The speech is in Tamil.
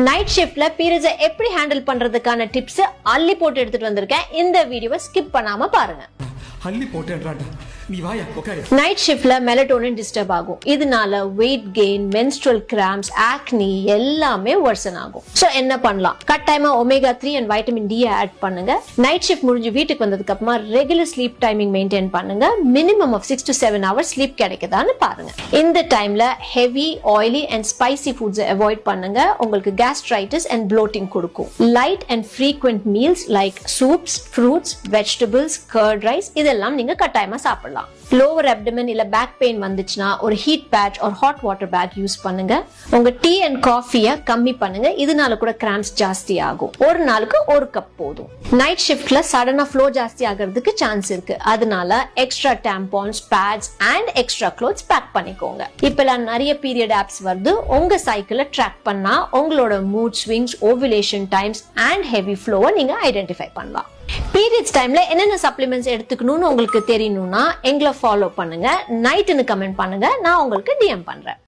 நைட் ஷிஃப்ட்ல பீரியட்ஸை எப்படி ஹேண்டில் பண்றதுக்கான டிப்ஸ் அள்ளி போட்டு எடுத்துட்டு வந்திருக்கேன். இந்த வீடியோவை ஸ்கிப் பண்ணாம பாருங்க. அள்ளி போட்டேன்றாடா நீ வாயா உட்காரு. நைட் ஷிஃப்ட்ல மெலட்டோனின் டிஸ்டர்ப் ஆகும். இதனால weight gain, menstrual cramps, acne எல்லாமே worsen ஆகும். சோ என்ன பண்ணலாம்? கட்டாயமா omega 3 and vitamin D add பண்ணுங்க. நைட் ஷிஃப்ட் முடிஞ்சு வீட்டுக்கு வந்ததுக்கு அப்புறமா ரெகுலர் ஸ்லீப் டைமிங் மெயின்டைன் பண்ணுங்க. Minimum of 6 to 7 hours sleep கிடைக்குதான்னு பாருங்க. இந்த டைம்ல heavy, oily and spicy foods avoid பண்ணுங்க. உங்களுக்கு gastritis and bloating கொடுக்கும். Light and frequent meals like soups, fruits, vegetables, curd rice இதெல்லாம் நீங்க கட்டாயமா சாப்பிடலாம். லோவர் அப்டமன் இல்ல பேக் பெயின் வந்துச்சுன்னா ஒரு ஹீட் பேட்ச் ஒரு ஹாட் வாட்டர் பேக் யூஸ் பண்ணுங்க. உங்க டீ அண்ட் காஃபியை கம்மி பண்ணுங்க. இதனால கூட கிராம்ப்ஸ் ஜாஸ்தி ஆகும். ஒரு நாளுக்கு ஒரு கப் போதும். நைட் ஷிஃப்ட்ல சடனா ஃப்ளோ ஜாஸ்தி ஆகிறதுக்கு சான்ஸ் இருக்கு. அதனால extra tampons, pads and extra clothes pack பண்ணிக்கோங்க. இப்பெல்லாம் நிறைய பீரியட் ஆப்ஸ் வருது. உங்க சைக்கிளை ட்ராக் பண்ணா உங்களோட mood swings, ovulation times and heavy ஃப்ளோவை நீங்க ஐடென்டிஃபை பண்ணலாம். பீரியட்ஸ் டைம்ல என்னென்ன சப்ளிமெண்ட்ஸ் எடுத்துக்கணும்னு உங்களுக்கு தெரியணும்னா எங்களை ஃபாலோ பண்ணுங்க. நைட்னு கமெண்ட் பண்ணுங்க. நான் உங்களுக்கு டிஎம் பண்றேன்.